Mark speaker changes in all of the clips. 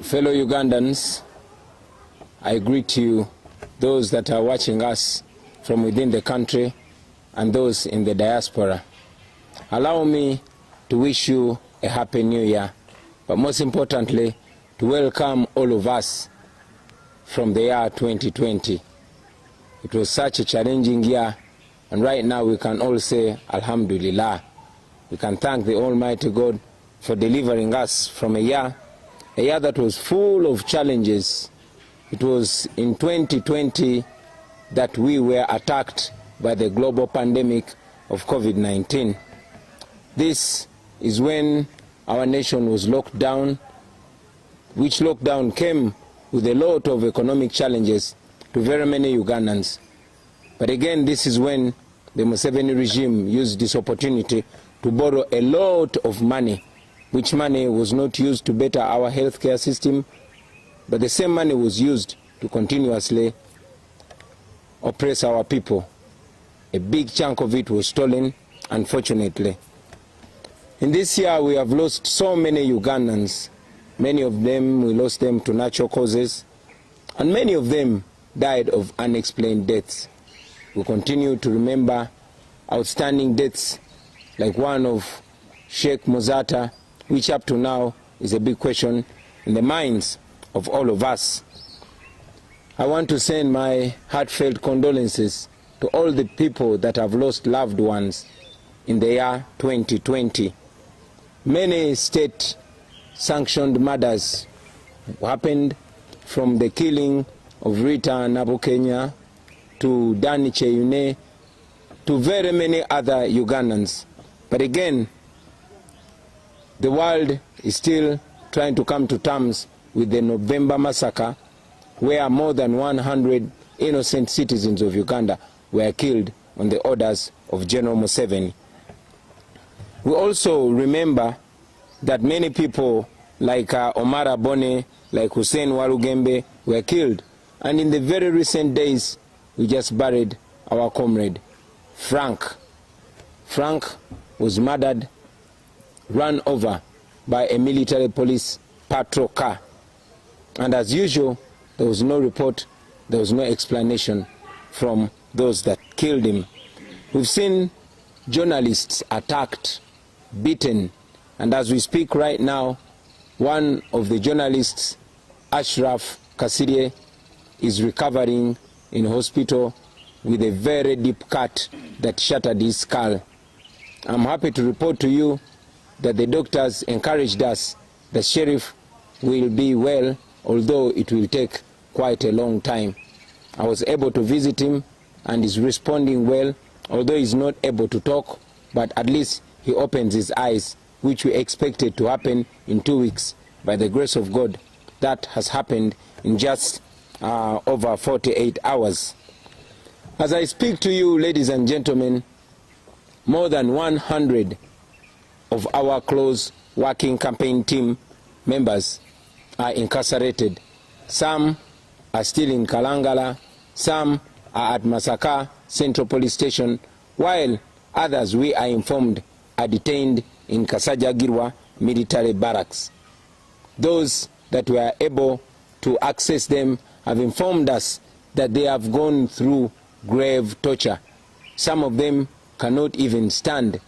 Speaker 1: Fellow Ugandans, I greet you, those that are watching us from within the country and those in the diaspora. Allow me to wish you a happy new year, but most importantly, to welcome all of us from the year 2020. It was such a challenging year, and right now we can all say Alhamdulillah. We can thank the Almighty God for delivering us from a year that was full of challenges. It was in 2020 that we were attacked by the global pandemic of COVID-19. This is when our nation was locked down, which lockdown came with a lot of economic challenges to very many Ugandans. But again, this is when the Museveni regime used this opportunity to borrow a lot of money, which money was not used to better our healthcare system, but the same money was used to continuously oppress our people. A big chunk of it was stolen, unfortunately. In this year, we have lost so many Ugandans. Many of them, we lost them to natural causes, and many of them died of unexplained deaths. We continue to remember outstanding deaths like one of Sheikh Mozata, which up to now is a big question in the minds of all of us. I want to send my heartfelt condolences to all the people that have lost loved ones in the year 2020. Many state-sanctioned murders happened, from the killing of Rita Nabokenya to Dani Cheyune to very many other Ugandans. But again, the world is still trying to come to terms with the November massacre, where more than 100 innocent citizens of Uganda were killed on the orders of General Museveni. We also remember that many people like Omar Abone, like Hussein Walugembe were killed. And in the very recent days, we just buried our comrade, Frank. Frank was murdered, run over by a military police patrol car. And as usual, there was no report, there was no explanation from those that killed him. We've seen journalists attacked, beaten, and as we speak right now, one of the journalists, Ashraf Kasirye, is recovering in hospital with a very deep cut that shattered his skull. I'm happy to report to you that the doctors encouraged us that Sheriff will be well, although it will take quite a long time. I was able to visit him and he's responding well, although he's not able to talk, but at least he opens his eyes, which we expected to happen in 2 weeks. By the grace of God, that has happened in just over 48 hours. As I speak to you, ladies and gentlemen, more than 100 of our close working campaign team members are incarcerated. Some are still in Kalangala, some are at Masaka Central Police Station, while others, we are informed, are detained in Kasajagirwa Military Barracks. Those that were able to access them have informed us that they have gone through grave torture. Some of them cannot even stand.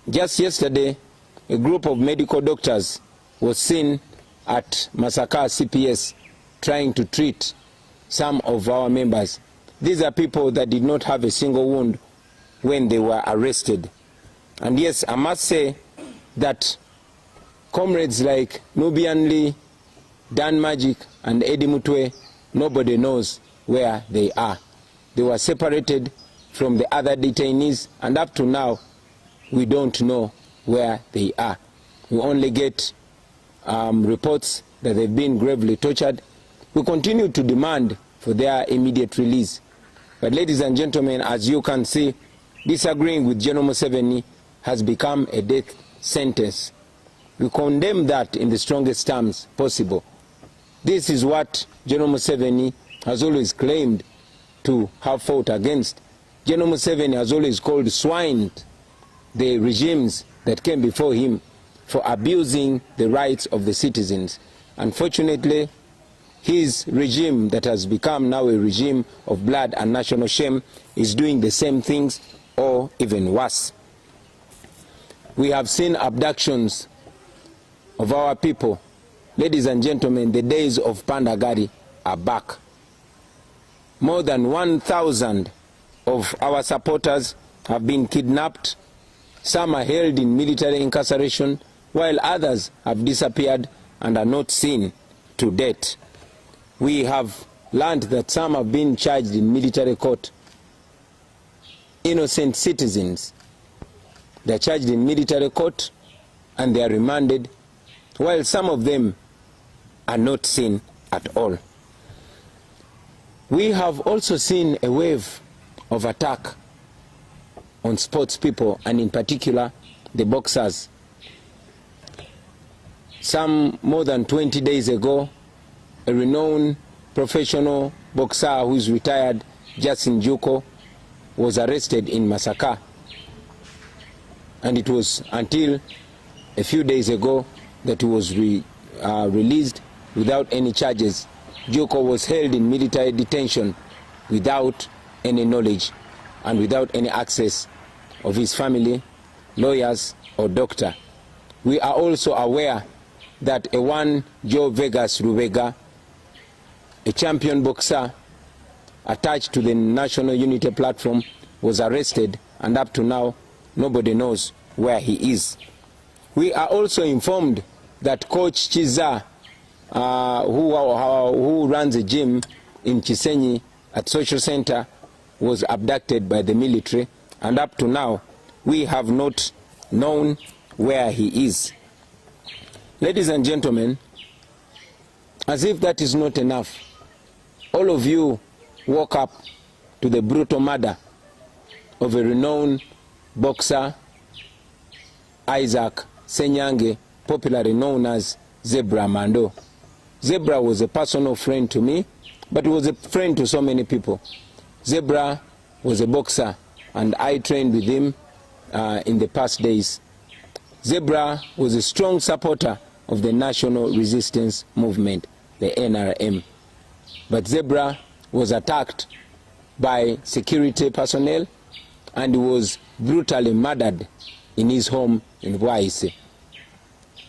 Speaker 1: Just yesterday, a group of medical doctors was seen at Masaka CPS trying to treat some of our members. These are people that did not have a single wound when they were arrested. And yes, I must say that comrades like Nubian Lee, Dan Magic, and Eddie Mutwe, nobody knows where they are. They were separated from the other detainees, and up to now, we don't know where they are. We only get reports that they've been gravely tortured. We continue to demand for their immediate release. But ladies and gentlemen, as you can see, disagreeing with General Museveni has become a death sentence. We condemn that in the strongest terms possible. This is what General Museveni has always claimed to have fought against. General Museveni has always called swine the regimes that came before him for abusing the rights of the citizens. Unfortunately, his regime that has become now a regime of blood and national shame is doing the same things or even worse. We have seen abductions of our people. Ladies and gentlemen, the days of Pandagari are back. More than 1,000 of our supporters have been kidnapped. Some are held in military incarceration, while others have disappeared and are not seen to date. We have learned that some have been charged in military court. Innocent citizens, they are charged in military court and they are remanded, while some of them are not seen at all. We have also seen a wave of attack on sports people, and in particular the boxers. Some more than 20 days ago, a renowned professional boxer who is retired, Justin Juko, was arrested in Masaka. And it was until a few days ago that he was released without any charges. Juko was held in military detention without any knowledge and without any access of his family, lawyers, or doctor. We are also aware that a one Joe Vegas Rubega, a champion boxer attached to the National Unity Platform, was arrested, and up to now nobody knows where he is. We are also informed that Coach Chiza, who runs a gym in Chisenyi at Social Center, was abducted by the military, and up to now we have not known where he is. Ladies and gentlemen, as if that is not enough, all of you woke up to the brutal murder of a renowned boxer, Isaac Senyange, popularly known as Zebra Mando. Zebra was a personal friend to me, but he was a friend to so many people. Zebra was a boxer, and I trained with him in the past days. Zebra was a strong supporter of the National Resistance Movement, the NRM. But Zebra was attacked by security personnel and was brutally murdered in his home in Bwaise.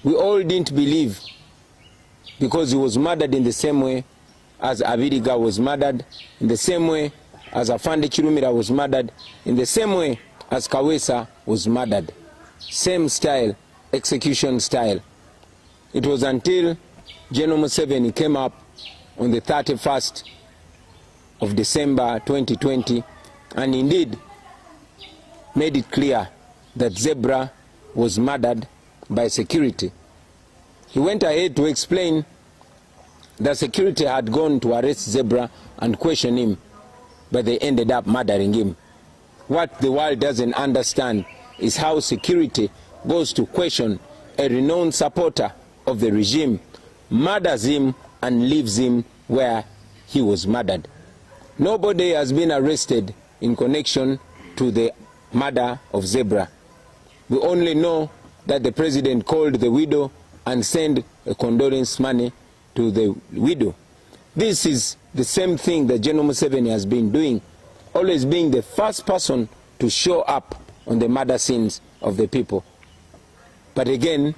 Speaker 1: We all didn't believe, because he was murdered in the same way as Abiriga was murdered, in the same way as Afande Chirumira was murdered, in the same way as Kawesa was murdered. Same style, execution style. It was until General Museveni came up on the 31st of December 2020 and indeed made it clear that Zebra was murdered by security. He went ahead to explain that security had gone to arrest Zebra and question him, but they ended up murdering him. What the world doesn't understand is how security goes to question a renowned supporter of the regime, murders him and leaves him where he was murdered. Nobody has been arrested in connection to the murder of Zebra. We only know that the president called the widow and sent a condolence money to the widow. This is the same thing that General Museveni has been doing, always being the first person to show up on the murder scenes of the people. But again,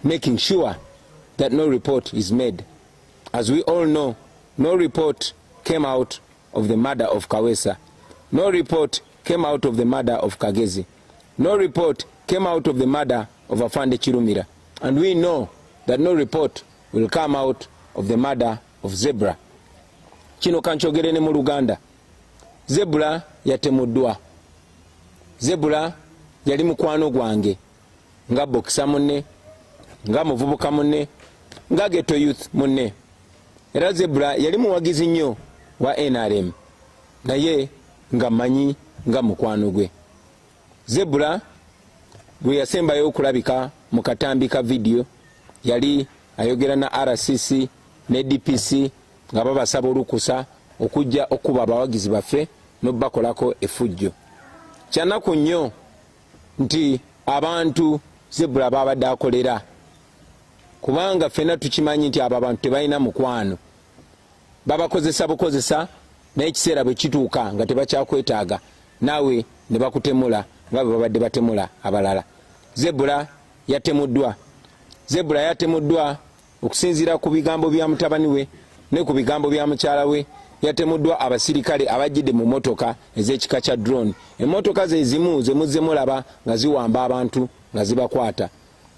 Speaker 1: making sure that no report is made. As we all know, no report came out of the murder of Kawesa. No report came out of the murder of Kagezi. No report came out of the murder of Afande Chirumira. And we know that no report will come out of the murder of Zebra. Kino kanchogere ne mu Luganda. Zebra yatemuddwa. Zebra yali mukwano gwange nga bokisa munne, nga muvubuka munne, nga ghetto youth munne. Era Zebra yali muwagizi nnyo wa NRM, naye nga manyi nga mukwano gwe. Zebra bwe yasembayo okulabika mu katambi ka video yali ayogera na RCC ne DPC nga babasaba olukusa okujja okuba abawagizi baffe n'obakolako effujjo. Kyanaku nnyo nti abantu Zebra babadde akolera kubanga fena tukimanyi nti abo abantu tebalina mukwano, babakozesa bukozesa naye ekiseera bwe kituuka nga tebakyakwetaaga naawe ne bakutemula nga bwe babadde batemula abalala. Zebra yatemuddwa okusinziira ku bigambo bya mutabani we ne ku bigambo bya mukyala we. Yatemuddwa abasirikale abajjidde mu motoka ez'ekika kya drone. Emmotoka ze zimu ze muzze mulaba nga ziwamba abantu nga zibakwata.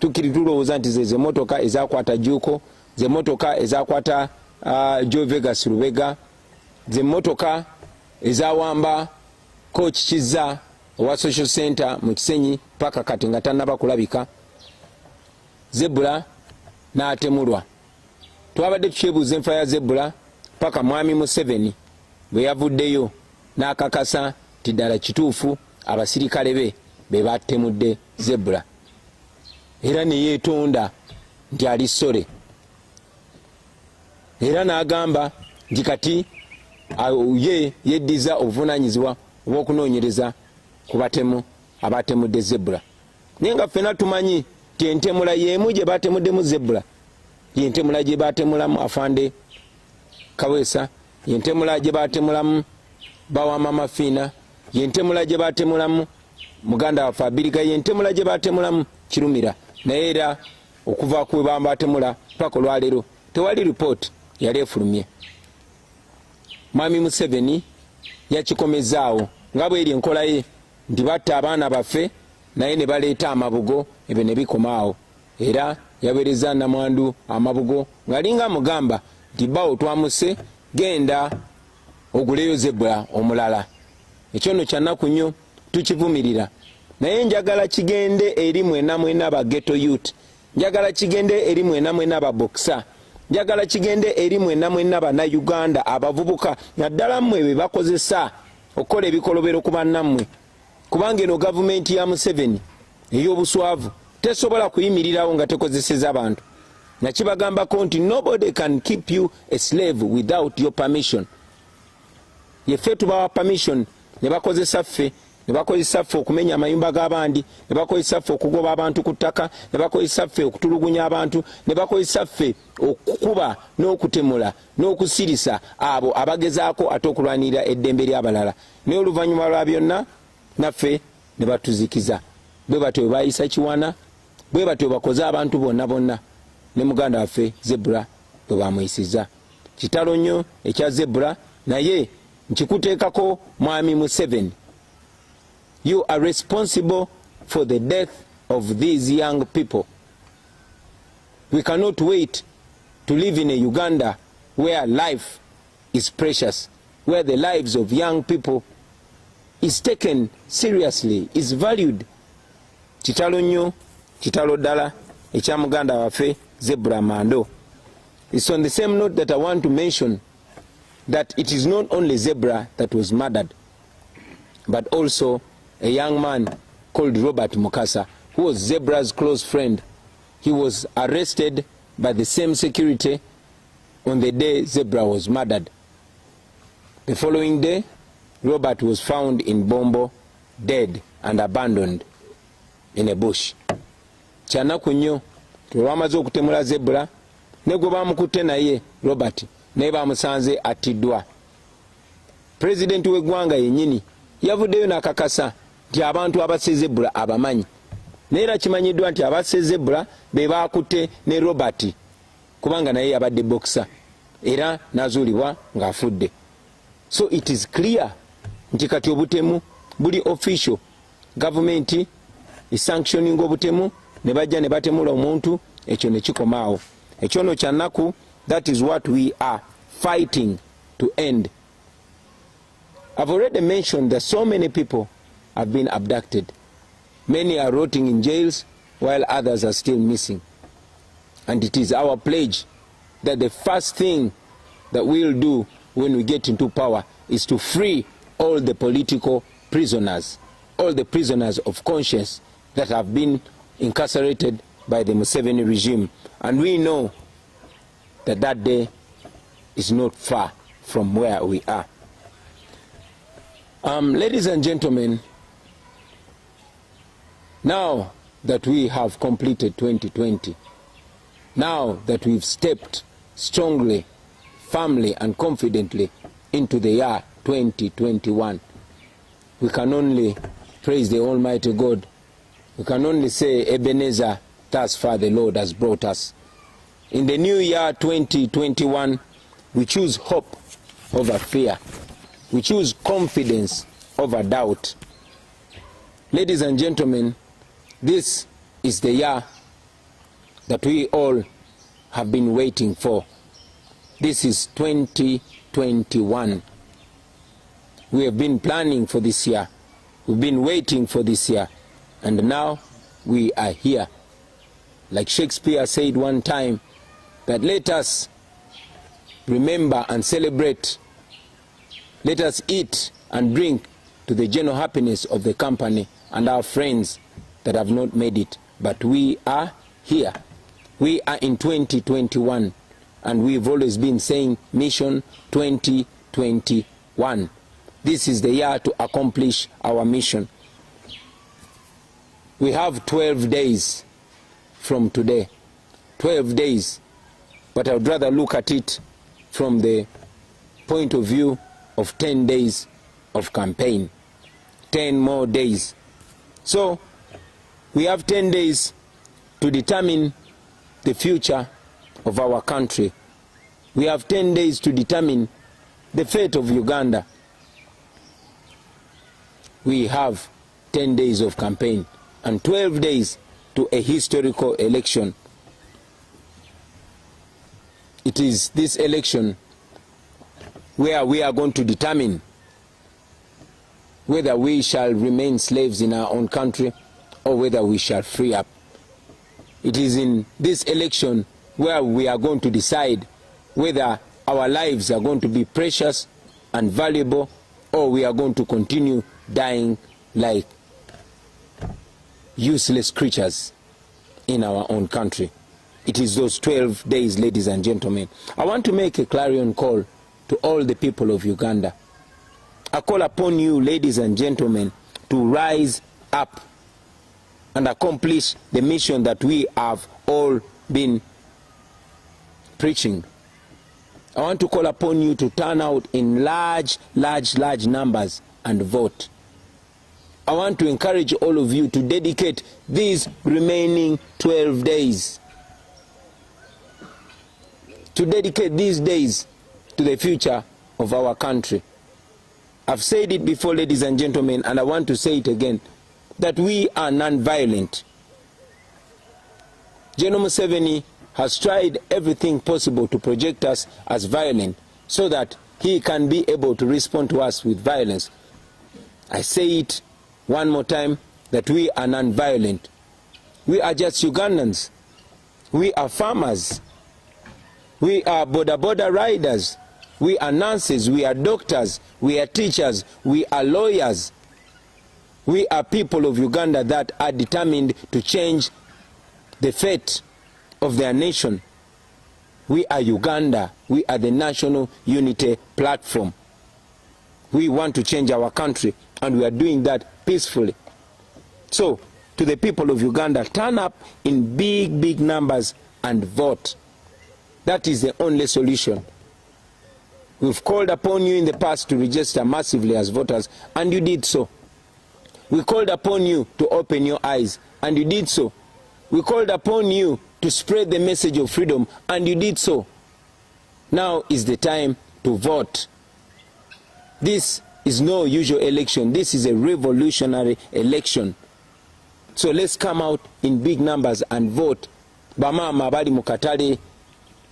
Speaker 1: Tukiri tulowooza nti ze motoka ezakwata Juko, ze motoka ezakwata Joe Vegas Lubega, ze motoka ezawamba Coach Kizza owa Social Center mu Kisenyi paka kati nga tannaba kulabika. Zebra n'atemulwa. Twabadde tukyebuuza enfa ya Zebra paka mwami Museveni bwe yavuddeyo n'akakasa nti ddala kituufu abasirikale be batemudde Zebra, era ne yeetonda nti ali ssole, era n'agamba nti kati ye yeddiza obuvunaanyizibwa obw'okunoonyereza ku batemu abatemudde Zebra. Naye nga ffena tumanyi nti entemula y'emu gye batemuddemu Zebra yentemula gye batemulamu Afande Kaweesa, yentemula gye batemulamu Bawama Mafiina, yentemula gye batemulamu muganda waffe Abiriga, yentemula gye batemulamu Kirumira. Naye era okuva ku batemula paka olwaleero tewali report yali efulumye. Mwami Museveni yakikomezaawo nga bw'eri enkola ye nti batta abaana baffe naye ne baleeta amabugo ebyo ne bikomaawo. Era yaweereza namwandu amabugo ng'alinga amugamba nti bawo twamuse, genda oguleyo Zebra omulala. Ekyo nno kya nnaku nnyo, tukivumirira. Naye njagala kigende eri mwena ba ghetto youth, njagala kigende eri mwena ba boxer, njagala kigende eri mwena bannayuganda abavubuka naddala mmwe be bakozesa okukola ebikolobero ku bannammwe, kubanga eno gavumenti ya Museveni ey'obuswavu tesobola kuyimirirawo nga tekozeseza abantu. Nakibagambako nti nobody can keep you a slave without your permission. Yeffe tubawa permission ne bakozesa ffe, ne bakozesa ffe okumenya amayumba g'abandi, ne bakozesa ffe okugoba abantu ku ttaka, ne bakozesa ffe okutulugunya abantu, ne bakozesa ffe okukuba n'okutemula n'okusirisa abo abagezaako ate okulwanirira eddembe ly'abalala. Naye oluvannyuma lwa byonna naffe ne batuzikiza. Bwe batyo bayisa Kiwana, bwe batyo bakoze abantu bonna ne muganda waffe Zebra bwe bamuyisiza. Kitalo nnyo ekya Zebra, naye nkikuteekako mwami Museveni. You are responsible for the death of these young people. We cannot wait to live in a Uganda where life is precious, where the lives of young people is taken seriously, is valued. Kitalo nnyo, kitalo ddala ekya muganda waffe Zebra Mando. It's on the same note that I want to mention that it is not only Zebra that was murdered, but also a young man called Robert Mukasa, who was Zebra's close friend. He was arrested by the same security on the day Zebra was murdered. The following day, Robert was found in Bombo, dead and abandoned in a bush. Kyanaku nnyo twamaze okutemula Zebra ne gwe bamukutte naye Robert naye bamusanze attiddwa. President w'eggwanga yennyini yavuddeyo n'akakasa nti abantu abasse Zebra abamanyi, naye era kimanyiddwa nti abasse Zebra be baakutte ne Robert kubanga naye yabadde boxer era n'azuulibwa ng'afudde. So it is clear nti kati obutemu buli official, government is sanctioning obutemu, ne bajja ne batemula omuntu, ekyo ne kikomaawo. Ekyo no kya nnaku, that is what we are fighting to end. I've already mentioned that so many people have been abducted. Many are rotting in jails while others are still missing. And it is our pledge that the first thing that we'll do when we get into power is to free all the political prisoners, all the prisoners of conscience that have been incarcerated by the Museveni regime. And we know that that day is not far from where we are. Ladies and gentlemen, now that we have completed 2020, Now that we've stepped strongly, firmly and confidently into the year 2021, we can only praise the Almighty God. We can only say, Ebenezer, thus far the Lord has brought us. In the new year 2021, we choose hope over fear. We choose confidence over doubt. Ladies and gentlemen, this is the year that we all have been waiting for. This is 2021. We have been planning for this year. We've been waiting for this year. And now we are here. Like Shakespeare said one time, that let us remember and celebrate. Let us eat and drink to the general happiness of the company and our friends that have not made it. But we are here. We are in 2021, and we've always been saying Mission 2021. This is the year to accomplish our mission. We have 12 days from today. 12 days. But I would rather look at it from the point of view of 10 days of campaign. 10 more days. So, we have 10 days to determine the future of our country. We have 10 days to determine the fate of Uganda. We have 10 days of campaign and 12 days to a historical election. It is this election where we are going to determine whether we shall remain slaves in our own country or whether we shall free up. It is in this election where we are going to decide whether our lives are going to be precious and valuable, or we are going to continue dying like useless creatures in our own country. It is those 12 days, ladies and gentlemen. I want to make a clarion call to all the people of Uganda. I call upon you, ladies and gentlemen, to rise up and accomplish the mission that we have all been preaching. I want to call upon you to turn out in large numbers and vote. I want to encourage all of you to dedicate these remaining 12 days. To dedicate these days to the future of our country. I've said it before, ladies and gentlemen, and I want to say it again, that we are non-violent. General Museveni has tried everything possible to project us as violent so that he can be able to respond to us with violence. I say it one more time, that we are non-violent. We are just Ugandans. We are farmers. We are border riders. We are nurses. We are doctors. We are teachers. We are lawyers. We are people of Uganda that are determined to change the fate of their nation. We are Uganda. We are the National Unity Platform. We want to change our country, and we are doing that peacefully. So, to the people of Uganda, turn up in big numbers and vote. That is the only solution. We've called upon you in the past to register massively as voters, and you did so. We called upon you to open your eyes, and you did so. We called upon you to spread the message of freedom, and you did so. Now is the time to vote. This is no usual election. This is a revolutionary election. So let's come out in big numbers and vote. Bamama abali mukatale,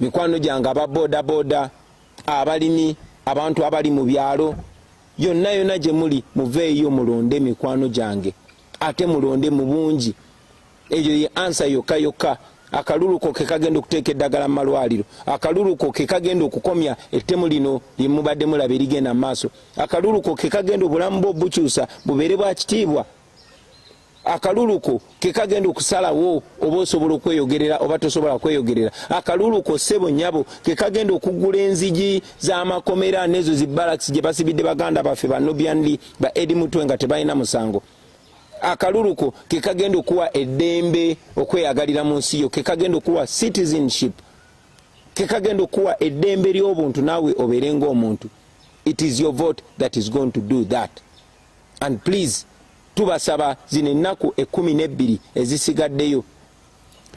Speaker 1: mikwano janga boda, abalimi, abantu abali mu byalo, yonna gye muli muveeyo mulonde mikwano jange, ate mulonde mu bungi. Eyo ye answer yokka. Akaluluko ke kagenda okuteeka eddagala mu malwaliro. Akaluluko ke kagenda okukomya ettemu lino lye mubadde mulaba erigenda mu maaso. Akaluluko ke kagenda obulamu bwo bukyusa bubeere bwa kitiibwa. Akaluluko ke kagenda okusalawo oba osobola okweyogerera oba tosobola kweyogerera. Akaluluko ssebo nnyabo ke kagenda okuggula enzigi z'amakomera n'ezo zi barracks gye basibidde baganda baffe ba Nubian Lee ba Edi Mutwe nga tebalina musango. akaluluko kekagenda okuwa eddembe okweyagalira mu nsi yo, kekagenda okuwa citizenship, kekagenda okuwa eddembe ly'obuntu naawe obeere ng'omuntu. It is your vote that is going to do that. And please, tubasaba zino ennaku 12 ezisigaddeyo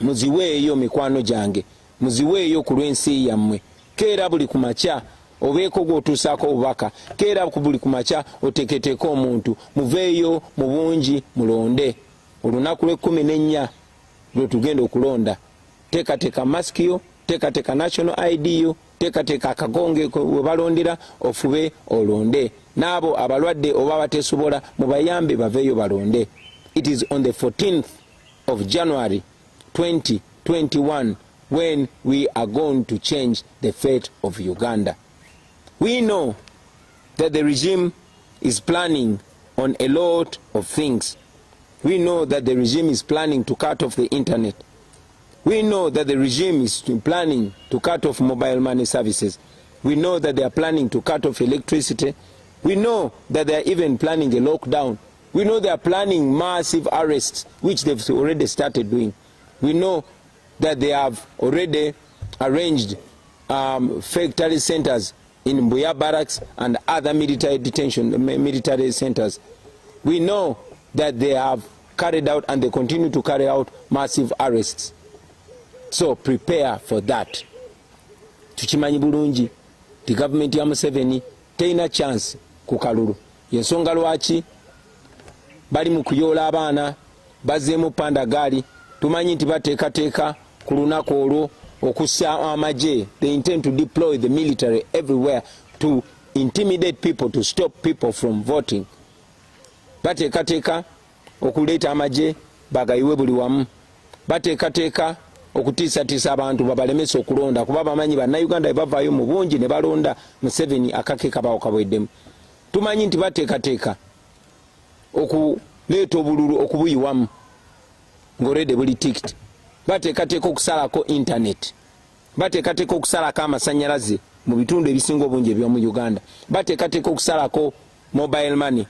Speaker 1: muziweeyo mikwano gyange, muziweeyo ku lw'ensi yammwe. Keera buli ku makya obeeko gw'otuusaako obubaka, keera buli ku makya oteeketeeko omuntu, muveeyo mu bungi mulonde. Olunaku lw'14 lwe tugenda okulonda. Teekateeka masiki yo, teekateeka national ID yo, teekateeka akagonge we balondera, ofube olonde. N'abo abalwadde oba bateesobola mubayambe baveeyo balonde. It is on the 14th of January 2021 when we are going to change the fate of Uganda. We know that the regime is planning on a lot of things. We know that the regime is planning to cut off the internet. We know that the regime is planning to cut off mobile money services. We know that they are planning to cut off electricity. We know that they are even planning a lockdown. We know they are planning massive arrests, which they've already started doing. We know that they have already arranged fake terrorist centers in Mbuya barracks and other military centers. We know that they have carried out and they continue to carry out massive arrests. So prepare for that. Tukimanyi bulungi the government ya Museveni teina chance ku kalulu. Yensonga lwaki bali mu kuyoola abaana bazzeemu pandagaali. Tumanyi nti bateekateeka ku lunaku olwo okussa amagye. They intend to deploy the military everywhere to intimidate people, to stop people from voting. Bateekateeka okuleeta amagye bagayiwe buli wamu. Bateekateeka okutiisatiisa abantu babalemesa okulonda kuba bamanyi bannayuganda bavaayo mu bungi ne balonda Museveni akake kabawo kabweddemu. Tumanyi nti bateekateeka okuleeta obululu okubuyiwamu ng'olwedde buli tikiti. Bateekateeka okusalako internet. Bateekateeka okusalako amasannyalaze mu bitundu ebisinga obungi eby'omu Uganda. Bateekateeka okusalako mobile money.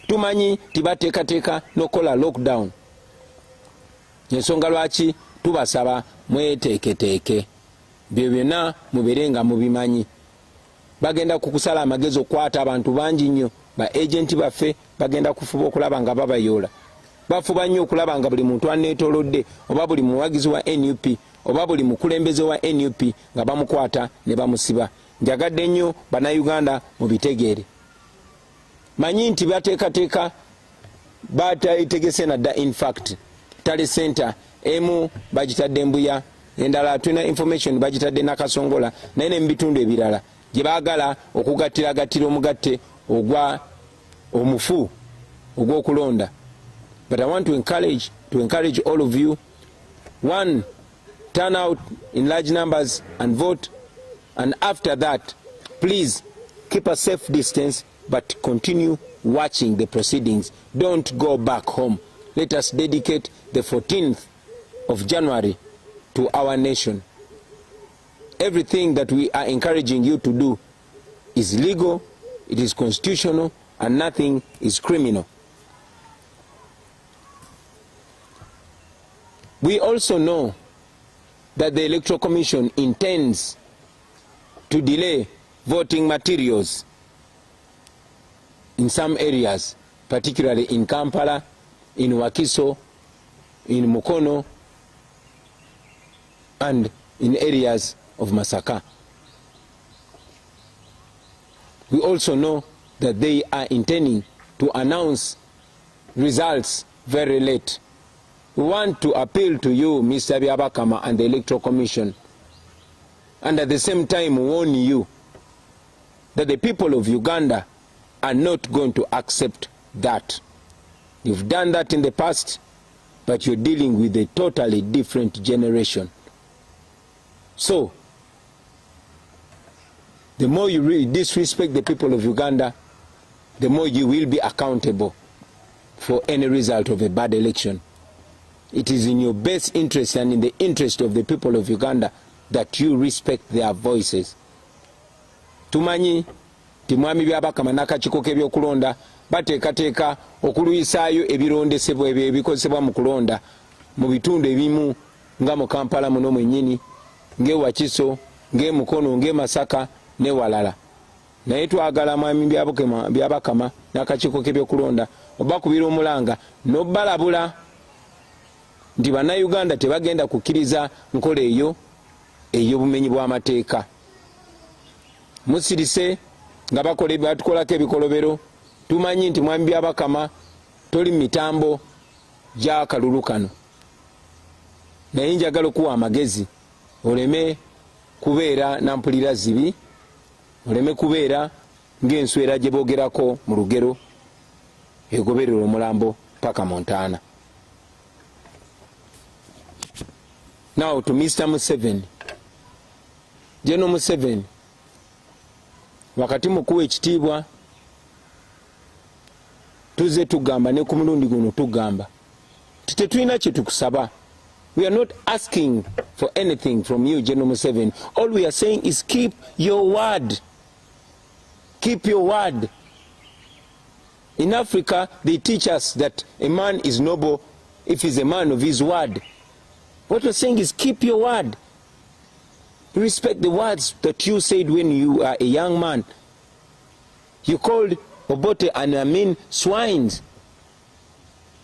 Speaker 1: Tumanyi nti bateekateeka n'okukola lockdown. Ensonga lwaki tubasaba mweteeketeeke. Byo byonna mubeere nga mubimanyi. Bagenda kukusala amagezi okukwata abantu bangi nnyo. Ba agenti baffe bagenda kufuba okulaba nga babayoola. Bafuba nnyo okulaba nga buli muntu aneetoolodde oba buli muwagizi wa NUP oba buli mukulembeze wa NUP nga bamukwata ne bamusiba. Njagadde nnyo bannayuganda mubitegeere. Manyi nti bateekateeka bategeese nadda in fact tale center emu bagitadde Mbuya, endala tulina information bagitadde Nakasongola naye ne mu bitundu ebirala gye baagala okugattiragatira omugatte ogwa omufu ogw'okulonda. But I want to encourage all of you, one, turn out in large numbers and vote, and after that please keep a safe distance but continue watching the proceedings. Don't go back home. Let us dedicate the 14th of January to our nation. Everything that we are encouraging you to do is legal, it is constitutional, and nothing is criminal. We also know that the Electoral Commission intends to delay voting materials in some areas, particularly in Kampala, in Wakiso, in Mukono, and in areas of Masaka. We also know that they are intending to announce results very late. We want to appeal to you, Mr. Byabakama, and the Electoral Commission, and at the same time warn you that the people of Uganda are not going to accept that. You've done that in the past, but you're dealing with a totally different generation. So, the more you really disrespect the people of Uganda, the more you will be accountable for any result of a bad election. It is in your best interest and in the interest of the people of Uganda that you respect their voices. Tumanyi timwami Byabakama n'akakiiko k'ebyokulonda bateekateeka okuluyisaayo ebirondesebwa ebyo ebikozesebwa mu kulonda mu bitundu ebimu nga mu Kampala muno mwennyini, ng'e Wakiso, ng'e Mukono, ng'e Masaka ne walala. Naye twagala mwami byabakama n'akakiiko k'ebyokulonda obakubira omulanga n'obbalabula nti bannayuganda tebagenda kukkiriza nkola eyo ey'obumenyi bw'amateeka. Musirise nga batukolako ebikolobero. Tumanyi nti mwami byabakama toli mitambo gy'akalulu kano, naye njagala okuwa amagezi oleme kubeera nampulira zibi, oleme kubeera ng'enswera gye boogerako mu lugero egoberera omulambo paka Montana. Now to Mr. Museveni. General Museveni, wakati mukuwa ekitiibwa tuze tugamba ne ku mulundi guno tugamba tetulina kye tukusaba. We are not asking for anything from you, General Museveni. All we are saying is keep your word. Keep your word. In Africa, they teach us that a man is noble if he's a man of his word. What we're saying is keep your word. Respect the words that you said when you are a young man. You called Obote and Amin swines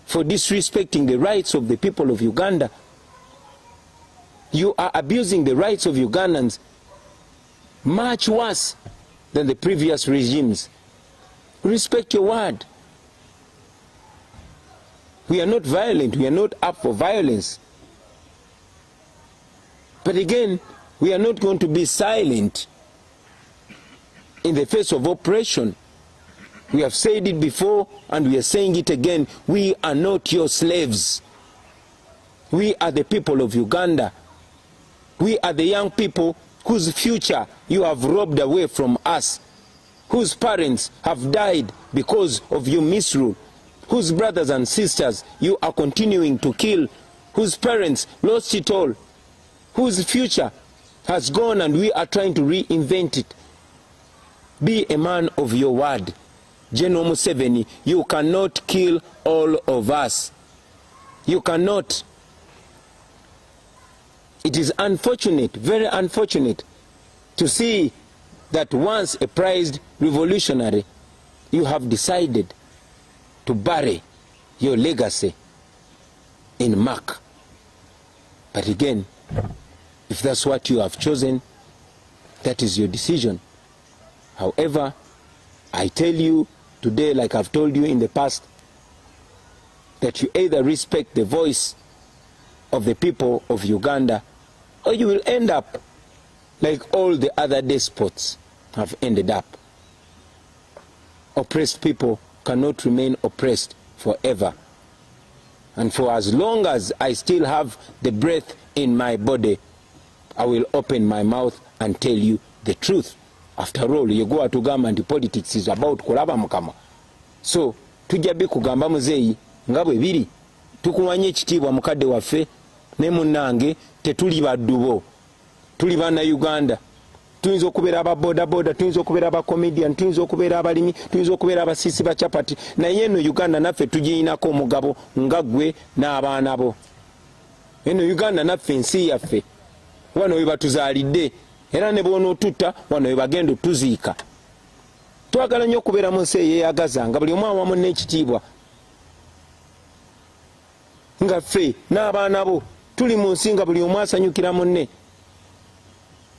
Speaker 1: for disrespecting the rights of the people of Uganda. You are abusing the rights of Ugandans much worse than the previous regimes. Respect your word. We are not violent. We are not up for violence. But again, we are not going to be silent in the face of oppression. We have said it before and we are saying it again. We are not your slaves. We are the people of Uganda. We are the young people whose future you have robbed away from us, whose parents have died because of your misrule, whose brothers and sisters you are continuing to kill, whose parents lost it all, whose future has gone and we are trying to reinvent it. Be a man of your word. General Museveni, you cannot kill all of us. You cannot. It is unfortunate, very unfortunate, to see that once a prized revolutionary, you have decided to bury your legacy in muck. But again, if that's what you have chosen, that is your decision. However, I tell you today, like I've told you in the past, that you either respect the voice of the people of Uganda, or you will end up like all the other despots have ended up. Oppressed people cannot remain oppressed forever. And for as long as I still have the breath in my body, I will open my mouth and tell you the truth. After all, you go to government, politics is about kulaba mukama. So, tujabe kugamba muzeyi, ngabwe biri, tukuwanye ekitiibwa mukadde waffe, ne munnange tetuli baddubo. Tuli bana Uganda. Tuyinza okubeera aba boda boda, tuyinza okubeera aba comedian, tuyinza okubeera abalimi, tuyinza okubeera abasiisi ba chapati. Naye eno Uganda naffe tugiyinako omugabo nga ggwe n'abaana bo. Eno Uganda naffe nsi yaffe. Wano we batuzaalidde. Era ne bw'onootutta wano we bagenda otuziika. Twagala nnyo okubeera mu nsi eyeeyagaza nga buli omu awamu n'ekitiibwa. Nga ffe n'abaana bo tuli mu nsi nga buli omu asanyukira munne.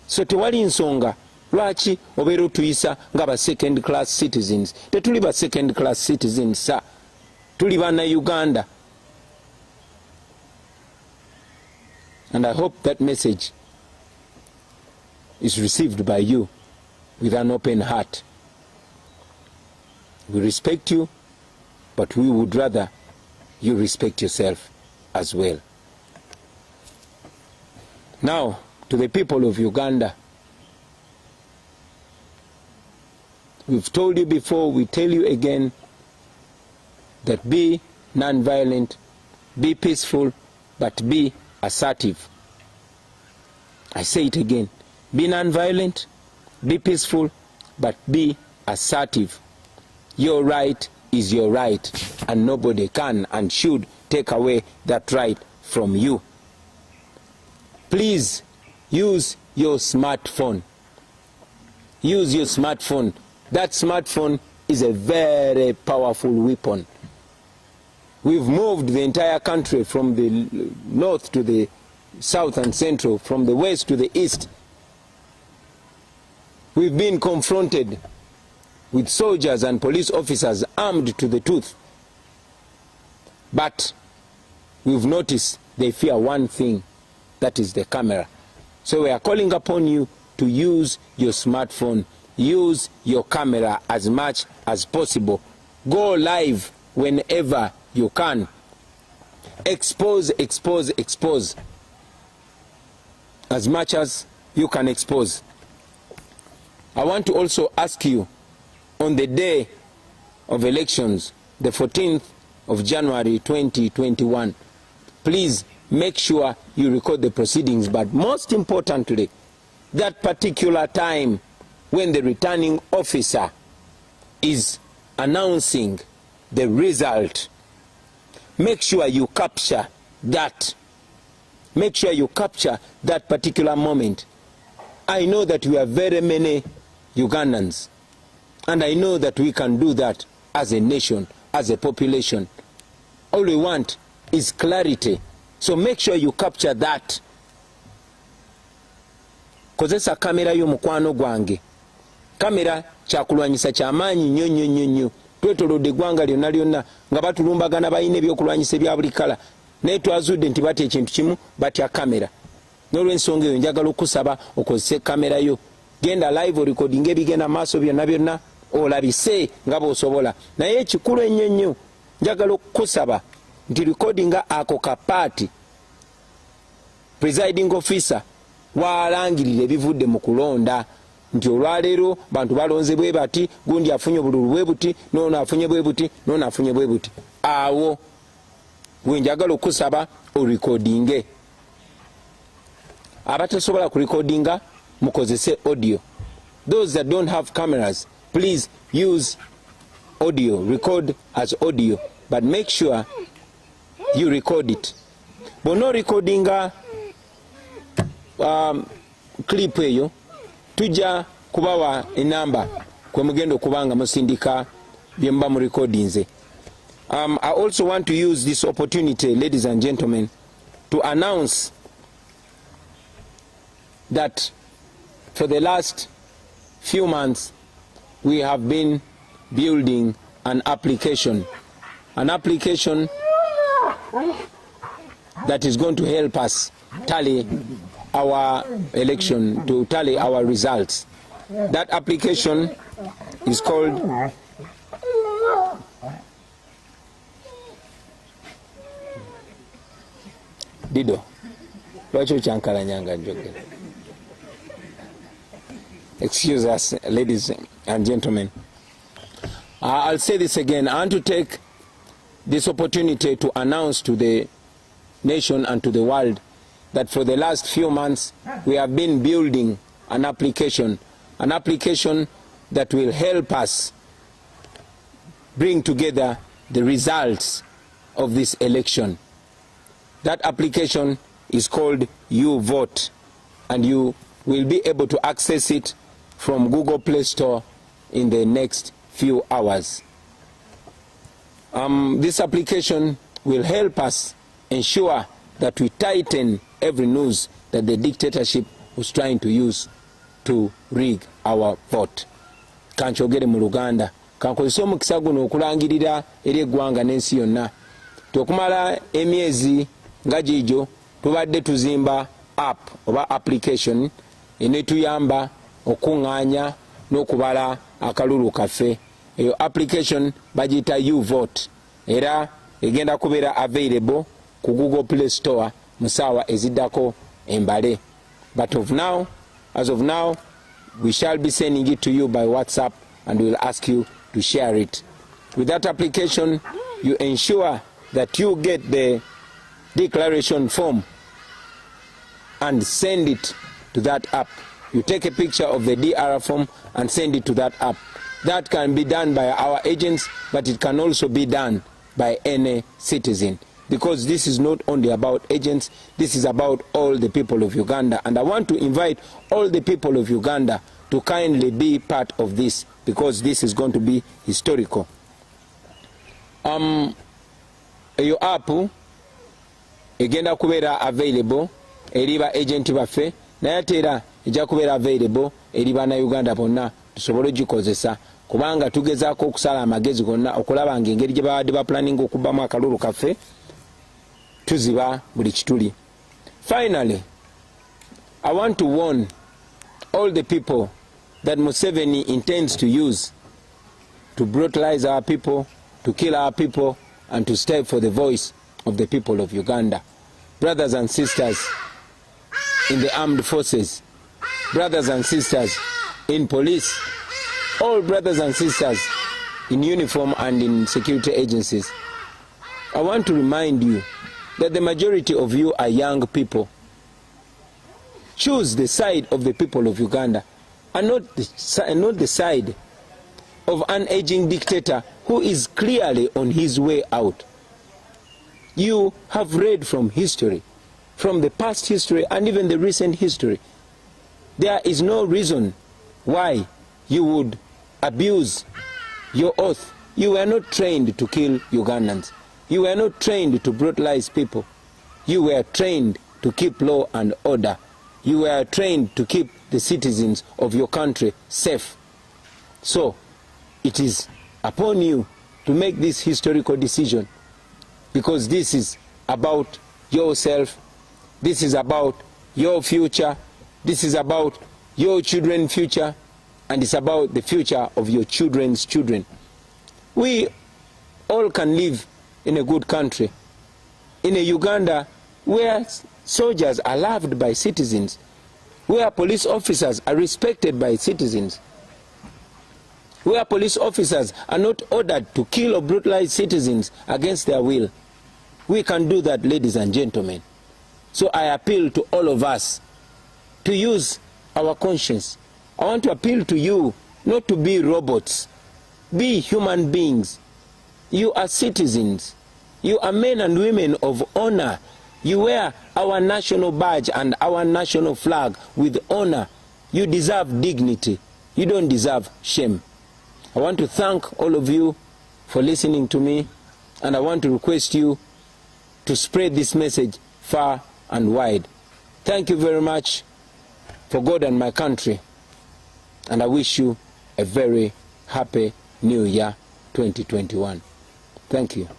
Speaker 1: So tewali nsonga lwaki obeera otuyisa nga ba second class citizens. Tetuli ba second class citizens sa. Tuli bana Uganda. And I hope that message is received by you with an open heart. We respect you, but we would rather you respect yourself as well. Now, to the people of Uganda, we've told you before, we tell you again, that be non-violent, be peaceful, but be assertive. I say it again. Be non-violent, be peaceful, but be assertive. Your right is your right, and nobody can and should take away that right from you. Please use your smartphone. Use your smartphone. That smartphone is a very powerful weapon. We've moved the entire country from the north to the south and central, from the west to the east. We've been confronted with soldiers and police officers armed to the tooth. But we've noticed they fear one thing, that is the camera. So we are calling upon you to use your smartphone, use your camera as much as possible. Go live whenever you can. Expose, expose, expose. As much as you can expose. I want to also ask you, on the day of elections, the 14th of January 2021, please make sure you record the proceedings, but most importantly, that particular time when the returning officer is announcing the result, make sure you capture that. Make sure you capture that particular moment. I know that we are very many Ugandans, and I know that we can do that as a nation, as a population. All we want is clarity. So make sure you capture that. Kozesa kamera y'omukwano gwange. Kamera kyakulwanyisa kyamaanyi nnyo nnyo nnyo nnyo. Twetolodde eggwanga lyonna lyonna nga batulumbagana balina ebyokulwanyisa ebya buli kala. Naye twazudde nti batya ekintu kimu, batya kamera. N'olw'ensonga eyo njagala okusaba okozese kamera yo. Genda live recording ebigenda maaso byonna byonna olabise nga bw'osobola. Naye ekikulu ennyo nnyo njagala okukusaba nti recording ako kapaati presiding officer waalangirira ebivudde mu kulonda, nti olwaleero bantu balonze bwe bati, gundi afunye obululu bwe buti, n'ono afunye bwe buti, n'ono afunye bwe buti. Awo gwe njagala okusaba orecordinge. Abatasobola kurecordinga mukozese audio. Those that don't have cameras, please use audio, record as audio, but make sure you record it. Bono recordinga clip eyo, tujja kubawa enamba kwe mugenda okubanga musindika byemba mu recordings. I also want to use this opportunity, ladies and gentlemen, to announce that for the last few months we have been building an application that is going to help us tally our election, to tally our results. That application is called Dido. Excuse us, ladies and gentlemen. I'll say this again. I want to take this opportunity to announce to the nation and to the world that for the last few months we have been building an application that will help us bring together the results of this election. That application is called You Vote, and you will be able to access it from Google Play Store in the next few hours. This application will help us ensure that we tighten every noose that the dictatorship was trying to use to rig our vote. Kanchogere mu Luganda, kankozesa omukisa guno okulangirira eri eggwanga n'ensi yonna. Tokumala emyezi nga gijo tubadde tuzimba app oba application enetuyamba okuŋŋaanya n'okubala akalulu kaffe. Eyo application bagiyita You Vote, era egenda kubeera available ku Google Play Store mu ssaawa eziddako embale. But as of now, we shall be sending it to you by WhatsApp, and we will ask you to share it. With that application, you ensure that you get the declaration form and send it to that app. You take a picture of the DR form and send it to that app. That can be done by our agents, but it can also be done by any citizen. Because this is not only about agents, this is about all the people of Uganda. And I want to invite all the people of Uganda to kindly be part of this, because this is going to be historical. Eyo app egenda kubeera available eri ba agent baffe, naye ate era ejja kubeera available eri bannayuganda bonna tusobole ogikozesa, kubanga tugezaako okusala amagezi gonna okulaba nga engeri gye babadde bapulaninga okubbamu akalulu kaffe tuziba buli kituli. Finally, I want to warn all the people that Museveni intends to use to brutalize our people, to kill our people, and to step for the voice of the people of Uganda. Brothers and sisters in the armed forces, brothers and sisters in police, all brothers and sisters in uniform and in security agencies, I want to remind you that the majority of you are young people. Choose the side of the people of Uganda, and not the side of an aging dictator who is clearly on his way out. You have read from history, from the past history and even the recent history. There is no reason why you would abuse your oath. You were not trained to kill Ugandans. You were not trained to brutalize people. You were trained to keep law and order. You were trained to keep the citizens of your country safe. So, it is upon you to make this historical decision, because this is about yourself, this is about your future, this is about your children's future, and it's about the future of your children's children. We all can live in a good country, in a Uganda where soldiers are loved by citizens, where police officers are respected by citizens, where police officers are not ordered to kill or brutalize citizens against their will. We can do that, ladies and gentlemen. So I appeal to all of us to use our conscience. I want to appeal to you not to be robots. Be human beings. You are citizens. You are men and women of honor. You wear our national badge and our national flag with honor. You deserve dignity. You don't deserve shame. I want to thank all of you for listening to me, and I want to request you to spread this message far and wide. Thank you very much, for God and my country, and I wish you a very happy New Year 2021. Thank you.